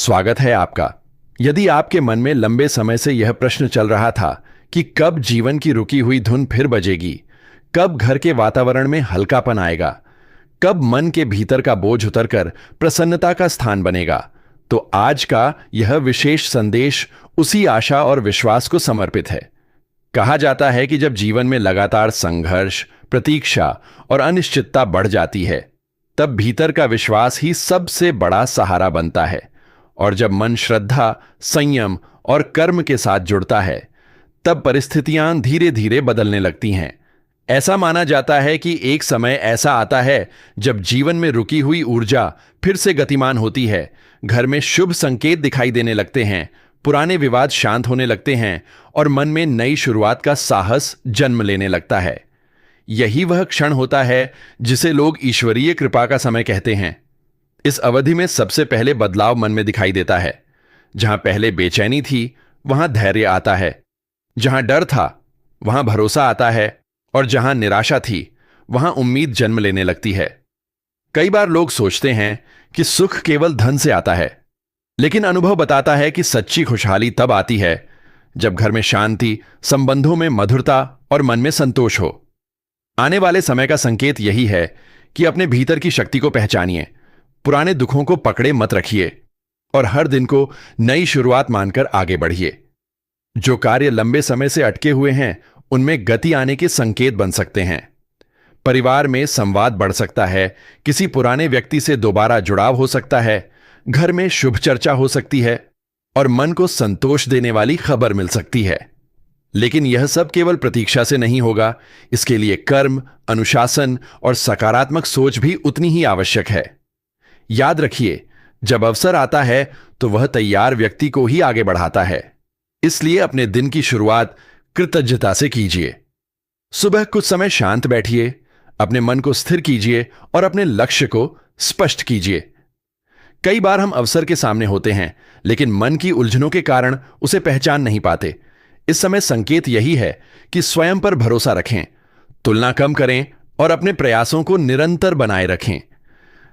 स्वागत है आपका। यदि आपके मन में लंबे समय से यह प्रश्न चल रहा था कि कब जीवन की रुकी हुई धुन फिर बजेगी, कब घर के वातावरण में हल्कापन आएगा, कब मन के भीतर का बोझ उतरकर प्रसन्नता का स्थान बनेगा, तो आज का यह विशेष संदेश उसी आशा और विश्वास को समर्पित है। कहा जाता है कि जब जीवन में लगातार संघर्ष, प्रतीक्षा और अनिश्चितता बढ़ जाती है, तब भीतर का विश्वास ही सबसे बड़ा सहारा बनता है। और जब मन श्रद्धा, संयम और कर्म के साथ जुड़ता है, तब परिस्थितियां धीरे धीरे बदलने लगती हैं। ऐसा माना जाता है कि एक समय ऐसा आता है जब जीवन में रुकी हुई ऊर्जा फिर से गतिमान होती है, घर में शुभ संकेत दिखाई देने लगते हैं, पुराने विवाद शांत होने लगते हैं और मन में नई शुरुआत का साहस जन्म लेने लगता है। यही वह क्षण होता है जिसे लोग ईश्वरीय कृपा का समय कहते हैं। इस अवधि में सबसे पहले बदलाव मन में दिखाई देता है। जहां पहले बेचैनी थी, वहां धैर्य आता है। जहां डर था, वहां भरोसा आता है। और जहां निराशा थी, वहां उम्मीद जन्म लेने लगती है। कई बार लोग सोचते हैं कि सुख केवल धन से आता है, लेकिन अनुभव बताता है कि सच्ची खुशहाली तब आती है जब घर में शांति, संबंधों में मधुरता और मन में संतोष हो। आने वाले समय का संकेत यही है कि अपने भीतर की शक्ति को पहचानिए, पुराने दुखों को पकड़े मत रखिए और हर दिन को नई शुरुआत मानकर आगे बढ़िए। जो कार्य लंबे समय से अटके हुए हैं, उनमें गति आने के संकेत बन सकते हैं। परिवार में संवाद बढ़ सकता है, किसी पुराने व्यक्ति से दोबारा जुड़ाव हो सकता है, घर में शुभ चर्चा हो सकती है और मन को संतोष देने वाली खबर मिल सकती है। लेकिन यह सब केवल प्रतीक्षा से नहीं होगा। इसके लिए कर्म, अनुशासन और सकारात्मक सोच भी उतनी ही आवश्यक है। याद रखिए, जब अवसर आता है तो वह तैयार व्यक्ति को ही आगे बढ़ाता है। इसलिए अपने दिन की शुरुआत कृतज्ञता से कीजिए। सुबह कुछ समय शांत बैठिए, अपने मन को स्थिर कीजिए और अपने लक्ष्य को स्पष्ट कीजिए। कई बार हम अवसर के सामने होते हैं, लेकिन मन की उलझनों के कारण उसे पहचान नहीं पाते। इस समय संकेत यही है कि स्वयं पर भरोसा रखें, तुलना कम करें और अपने प्रयासों को निरंतर बनाए रखें।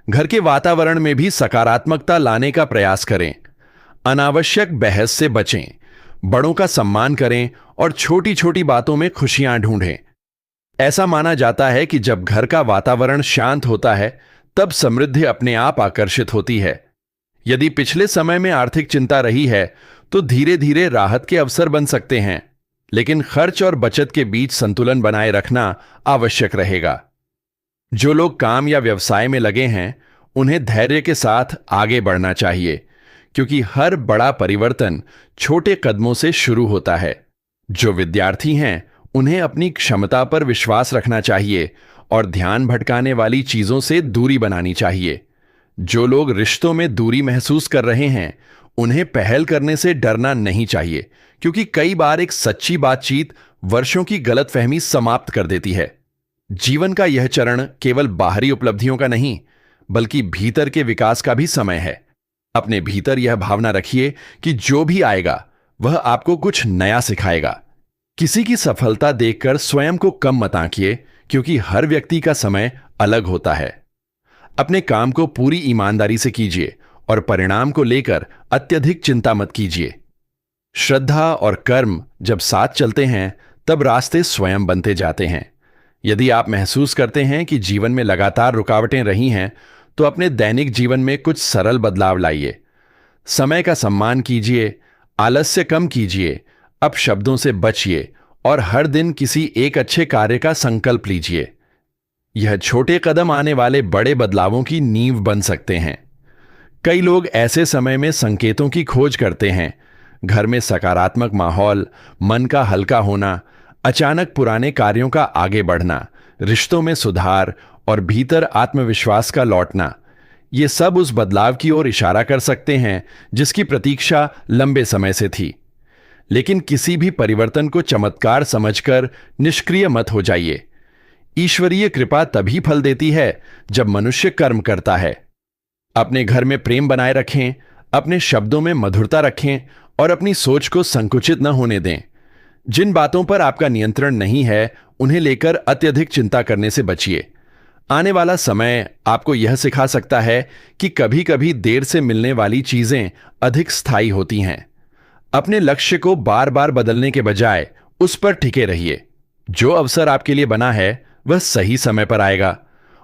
घर के वातावरण में भी सकारात्मकता लाने का प्रयास करें। अनावश्यक बहस से बचें, बड़ों का सम्मान करें और छोटी छोटी बातों में खुशियां ढूंढें। ऐसा माना जाता है कि जब घर का वातावरण शांत होता है, तब समृद्धि अपने आप आकर्षित होती है। यदि पिछले समय में आर्थिक चिंता रही है, तो धीरे धीरे राहत के अवसर बन सकते हैं, लेकिन खर्च और बचत के बीच संतुलन बनाए रखना आवश्यक रहेगा। जो लोग काम या व्यवसाय में लगे हैं, उन्हें धैर्य के साथ आगे बढ़ना चाहिए, क्योंकि हर बड़ा परिवर्तन छोटे कदमों से शुरू होता है। जो विद्यार्थी हैं, उन्हें अपनी क्षमता पर विश्वास रखना चाहिए और ध्यान भटकाने वाली चीजों से दूरी बनानी चाहिए। जो लोग रिश्तों में दूरी महसूस कर रहे हैं, उन्हें पहल करने से डरना नहीं चाहिए, क्योंकि कई बार एक सच्ची बातचीत वर्षों की गलतफहमी समाप्त कर देती है। जीवन का यह चरण केवल बाहरी उपलब्धियों का नहीं, बल्कि भीतर के विकास का भी समय है। अपने भीतर यह भावना रखिए कि जो भी आएगा, वह आपको कुछ नया सिखाएगा। किसी की सफलता देखकर स्वयं को कम मत आंकिए, क्योंकि हर व्यक्ति का समय अलग होता है। अपने काम को पूरी ईमानदारी से कीजिए और परिणाम को लेकर अत्यधिक चिंता मत कीजिए। श्रद्धा और कर्म जब साथ चलते हैं, तब रास्ते स्वयं बनते जाते हैं। यदि आप महसूस करते हैं कि जीवन में लगातार रुकावटें रही हैं, तो अपने दैनिक जीवन में कुछ सरल बदलाव लाइए। समय का सम्मान कीजिए, आलस्य कम कीजिए, अपशब्दों से बचिए और हर दिन किसी एक अच्छे कार्य का संकल्प लीजिए। यह छोटे कदम आने वाले बड़े बदलावों की नींव बन सकते हैं। कई लोग ऐसे समय में संकेतों की खोज करते हैं। घर में सकारात्मक माहौल, मन का हल्का होना, अचानक पुराने कार्यों का आगे बढ़ना, रिश्तों में सुधार और भीतर आत्मविश्वास का लौटना, ये सब उस बदलाव की ओर इशारा कर सकते हैं जिसकी प्रतीक्षा लंबे समय से थी। लेकिन किसी भी परिवर्तन को चमत्कार समझकर निष्क्रिय मत हो जाइए। ईश्वरीय कृपा तभी फल देती है जब मनुष्य कर्म करता है। अपने घर में प्रेम बनाए रखें, अपने शब्दों में मधुरता रखें और अपनी सोच को संकुचित न होने दें। जिन बातों पर आपका नियंत्रण नहीं है, उन्हें लेकर अत्यधिक चिंता करने से बचिए। आने वाला समय आपको यह सिखा सकता है कि कभी कभी देर से मिलने वाली चीजें अधिक स्थायी होती हैं। अपने लक्ष्य को बार बार बदलने के बजाय उस पर टिके रहिए। जो अवसर आपके लिए बना है वह सही समय पर आएगा।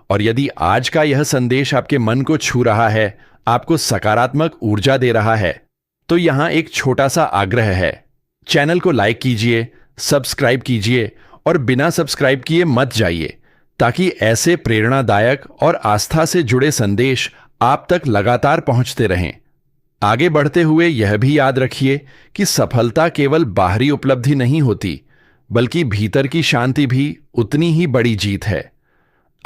और यदि आज का यह संदेश आपके मन को छू रहा है, आपको सकारात्मक ऊर्जा दे रहा है, तो यहां एक छोटा सा आग्रह है। चैनल को लाइक कीजिए, सब्सक्राइब कीजिए और बिना सब्सक्राइब किए मत जाइए, ताकि ऐसे प्रेरणादायक और आस्था से जुड़े संदेश आप तक लगातार पहुंचते रहें। आगे बढ़ते हुए यह भी याद रखिए कि सफलता केवल बाहरी उपलब्धि नहीं होती, बल्कि भीतर की शांति भी उतनी ही बड़ी जीत है।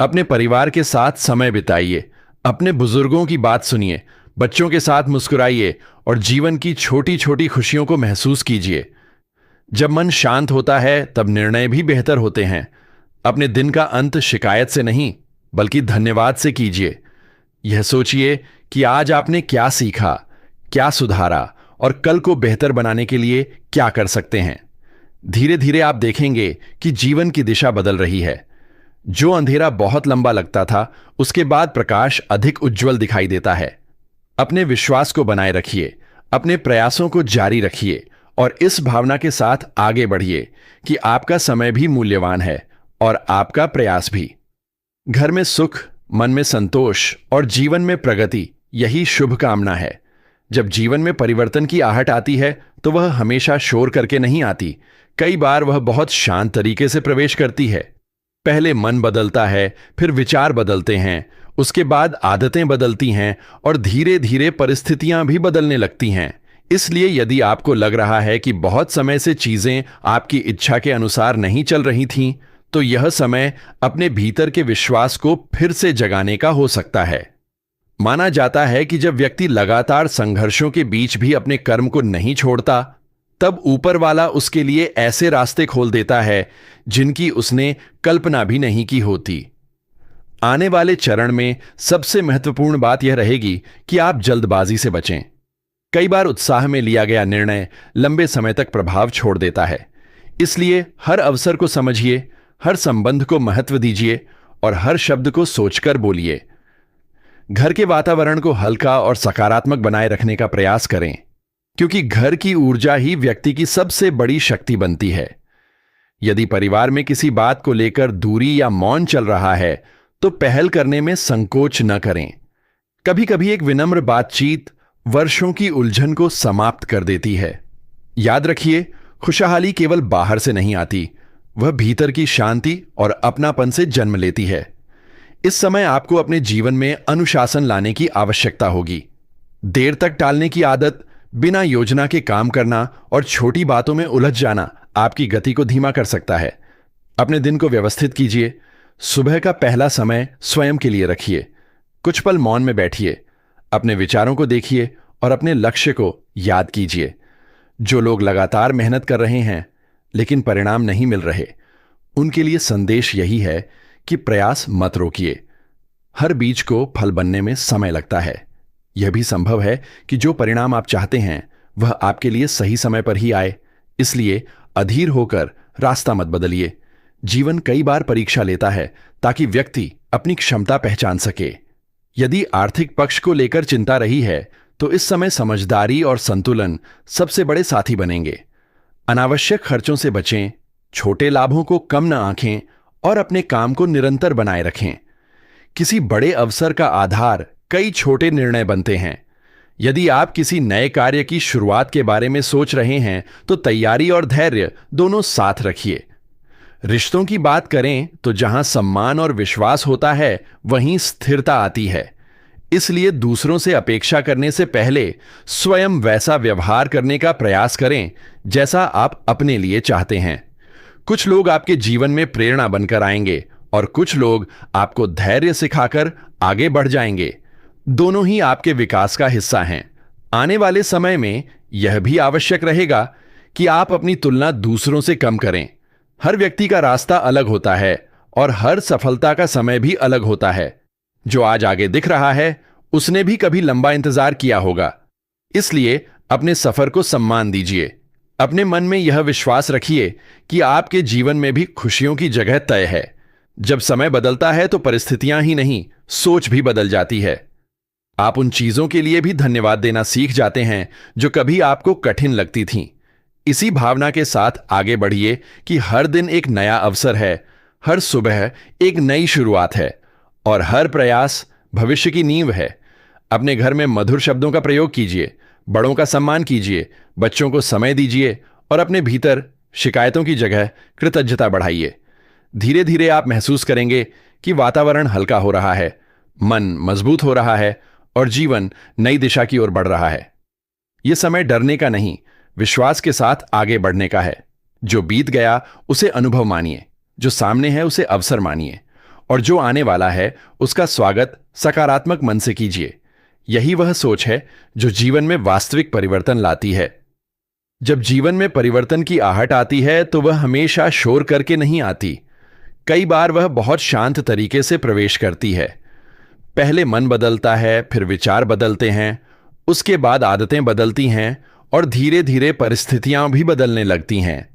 अपने परिवार के साथ समय बिताइए, अपने बुजुर्गों की बात सुनिए, बच्चों के साथ मुस्कुराइए और जीवन की छोटी छोटी खुशियों को महसूस कीजिए। जब मन शांत होता है तब निर्णय भी बेहतर होते हैं। अपने दिन का अंत शिकायत से नहीं, बल्कि धन्यवाद से कीजिए। यह सोचिए कि आज आपने क्या सीखा, क्या सुधारा और कल को बेहतर बनाने के लिए क्या कर सकते हैं। धीरे धीरे आप देखेंगे कि जीवन की दिशा बदल रही है। जो अंधेरा बहुत लंबा लगता था, उसके बाद प्रकाश अधिक उज्जवल दिखाई देता है। अपने विश्वास को बनाए रखिए, अपने प्रयासों को जारी रखिए और इस भावना के साथ आगे बढ़िए कि आपका समय भी मूल्यवान है और आपका प्रयास भी। घर में सुख, मन में संतोष और जीवन में प्रगति, यही शुभ कामना है। जब जीवन में परिवर्तन की आहट आती है तो वह हमेशा शोर करके नहीं आती। कई बार वह बहुत शांत तरीके से प्रवेश करती है। पहले मन बदलता है, फिर विचार बदलते हैं, उसके बाद आदतें बदलती हैं और धीरे धीरे परिस्थितियां भी बदलने लगती हैं। इसलिए यदि आपको लग रहा है कि बहुत समय से चीजें आपकी इच्छा के अनुसार नहीं चल रही थीं, तो यह समय अपने भीतर के विश्वास को फिर से जगाने का हो सकता है। माना जाता है कि जब व्यक्ति लगातार संघर्षों के बीच भी अपने कर्म को नहीं छोड़ता, तब ऊपर वाला उसके लिए ऐसे रास्ते खोल देता है जिनकी उसने कल्पना भी नहीं की होती। आने वाले चरण में सबसे महत्वपूर्ण बात यह रहेगी कि आप जल्दबाजी से बचें। कई बार उत्साह में लिया गया निर्णय लंबे समय तक प्रभाव छोड़ देता है। इसलिए हर अवसर को समझिए, हर संबंध को महत्व दीजिए और हर शब्द को सोचकर बोलिए। घर के वातावरण को हल्का और सकारात्मक बनाए रखने का प्रयास करें, क्योंकि घर की ऊर्जा ही व्यक्ति की सबसे बड़ी शक्ति बनती है। यदि परिवार में किसी बात को लेकर दूरी या मौन चल रहा है, तो पहल करने में संकोच न करें। कभी कभी एक विनम्र बातचीत वर्षों की उलझन को समाप्त कर देती है। याद रखिए, खुशहाली केवल बाहर से नहीं आती, वह भीतर की शांति और अपनापन से जन्म लेती है। इस समय आपको अपने जीवन में अनुशासन लाने की आवश्यकता होगी। देर तक टालने की आदत, बिना योजना के काम करना और छोटी बातों में उलझ जाना आपकी गति को धीमा कर सकता है। अपने दिन को व्यवस्थित कीजिए। सुबह का पहला समय स्वयं के लिए रखिए। कुछ पल मौन में बैठिए, अपने विचारों को देखिए और अपने लक्ष्य को याद कीजिए। जो लोग लगातार मेहनत कर रहे हैं लेकिन परिणाम नहीं मिल रहे, उनके लिए संदेश यही है कि प्रयास मत रोकिए। हर बीज को फल बनने में समय लगता है। यह भी संभव है कि जो परिणाम आप चाहते हैं वह आपके लिए सही समय पर ही आए। इसलिए अधीर होकर रास्ता मत बदलिए। जीवन कई बार परीक्षा लेता है ताकि व्यक्ति अपनी क्षमता पहचान सके। यदि आर्थिक पक्ष को लेकर चिंता रही है तो इस समय समझदारी और संतुलन सबसे बड़े साथी बनेंगे। अनावश्यक खर्चों से बचें, छोटे लाभों को कम न आंकें और अपने काम को निरंतर बनाए रखें। किसी बड़े अवसर का आधार कई छोटे निर्णय बनते हैं। यदि आप किसी नए कार्य की शुरुआत के बारे में सोच रहे हैं तो तैयारी और धैर्य दोनों साथ रखिए। रिश्तों की बात करें तो जहां सम्मान और विश्वास होता है वहीं स्थिरता आती है। इसलिए दूसरों से अपेक्षा करने से पहले स्वयं वैसा व्यवहार करने का प्रयास करें जैसा आप अपने लिए चाहते हैं। कुछ लोग आपके जीवन में प्रेरणा बनकर आएंगे और कुछ लोग आपको धैर्य सिखाकर आगे बढ़ जाएंगे। दोनों ही आपके विकास का हिस्सा हैं। आने वाले समय में यह भी आवश्यक रहेगा कि आप अपनी तुलना दूसरों से कम करें। हर व्यक्ति का रास्ता अलग होता है और हर सफलता का समय भी अलग होता है। जो आज आगे दिख रहा है उसने भी कभी लंबा इंतजार किया होगा। इसलिए अपने सफर को सम्मान दीजिए। अपने मन में यह विश्वास रखिए कि आपके जीवन में भी खुशियों की जगह तय है। जब समय बदलता है तो परिस्थितियां ही नहीं, सोच भी बदल जाती है। आप उन चीजों के लिए भी धन्यवाद देना सीख जाते हैं जो कभी आपको कठिन लगती थीं। इसी भावना के साथ आगे बढ़िए कि हर दिन एक नया अवसर है, हर सुबह एक नई शुरुआत है और हर प्रयास भविष्य की नींव है। अपने घर में मधुर शब्दों का प्रयोग कीजिए, बड़ों का सम्मान कीजिए, बच्चों को समय दीजिए और अपने भीतर शिकायतों की जगह कृतज्ञता बढ़ाइए। धीरे धीरे आप महसूस करेंगे कि वातावरण हल्का हो रहा है, मन मजबूत हो रहा है और जीवन नई दिशा की ओर बढ़ रहा है। यह समय डरने का नहीं, विश्वास के साथ आगे बढ़ने का है। जो बीत गया उसे अनुभव मानिए, जो सामने है उसे अवसर मानिए और जो आने वाला है उसका स्वागत सकारात्मक मन से कीजिए। यही वह सोच है जो जीवन में वास्तविक परिवर्तन लाती है। जब जीवन में परिवर्तन की आहट आती है तो वह हमेशा शोर करके नहीं आती। कई बार वह बहुत शांत तरीके से प्रवेश करती है। पहले मन बदलता है, फिर विचार बदलते हैं, उसके बाद आदतें बदलती हैं और धीरे धीरे परिस्थितियां भी बदलने लगती हैं।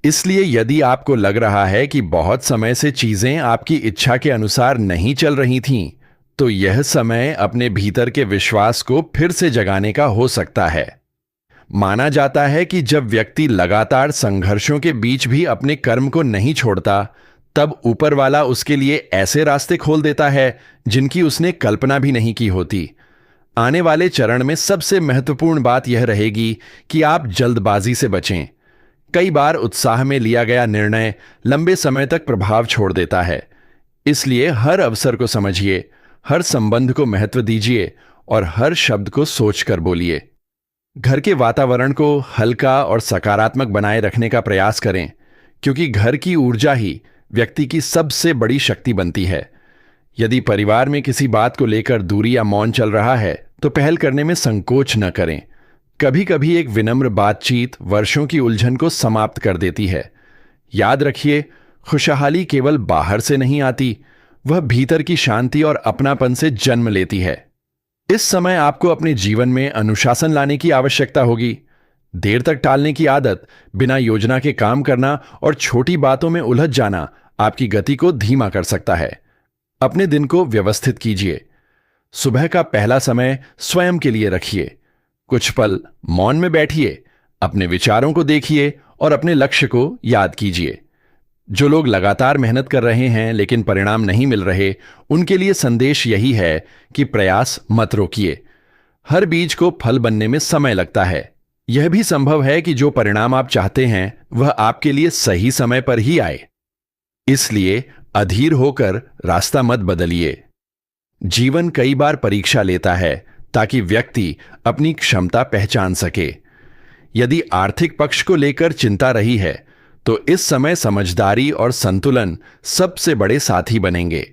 इसलिए यदि आपको लग रहा है कि बहुत समय से चीजें आपकी इच्छा के अनुसार नहीं चल रही थीं, तो यह समय अपने भीतर के विश्वास को फिर से जगाने का हो सकता है। माना जाता है कि जब व्यक्ति लगातार संघर्षों के बीच भी अपने कर्म को नहीं छोड़ता, तब ऊपर वाला उसके लिए ऐसे रास्ते खोल देता है जिनकी उसने कल्पना भी नहीं की होती। आने वाले चरण में सबसे महत्वपूर्ण बात यह रहेगी कि आप जल्दबाजी से बचें। कई बार उत्साह में लिया गया निर्णय लंबे समय तक प्रभाव छोड़ देता है। इसलिए हर अवसर को समझिए, हर संबंध को महत्व दीजिए और हर शब्द को सोचकर बोलिए। घर के वातावरण को हल्का और सकारात्मक बनाए रखने का प्रयास करें, क्योंकि घर की ऊर्जा ही व्यक्ति की सबसे बड़ी शक्ति बनती है। यदि परिवार में किसी बात को लेकर दूरी या मौन चल रहा है तो पहल करने में संकोच न करें। कभी कभी एक विनम्र बातचीत वर्षों की उलझन को समाप्त कर देती है। याद रखिए, खुशहाली केवल बाहर से नहीं आती, वह भीतर की शांति और अपनापन से जन्म लेती है। इस समय आपको अपने जीवन में अनुशासन लाने की आवश्यकता होगी। देर तक टालने की आदत, बिना योजना के काम करना और छोटी बातों में उलझ जाना आपकी गति को धीमा कर सकता है। अपने दिन को व्यवस्थित कीजिए। सुबह का पहला समय स्वयं के लिए रखिए। कुछ पल मौन में बैठिए, अपने विचारों को देखिए और अपने लक्ष्य को याद कीजिए। जो लोग लगातार मेहनत कर रहे हैं लेकिन परिणाम नहीं मिल रहे, उनके लिए संदेश यही है कि प्रयास मत रोकिए। हर बीज को फल बनने में समय लगता है। यह भी संभव है कि जो परिणाम आप चाहते हैं वह आपके लिए सही समय पर ही आए। इसलिए अधीर होकर रास्ता मत बदलिए। जीवन कई बार परीक्षा लेता है ताकि व्यक्ति अपनी क्षमता पहचान सके। यदि आर्थिक पक्ष को लेकर चिंता रही है तो इस समय समझदारी और संतुलन सबसे बड़े साथी बनेंगे।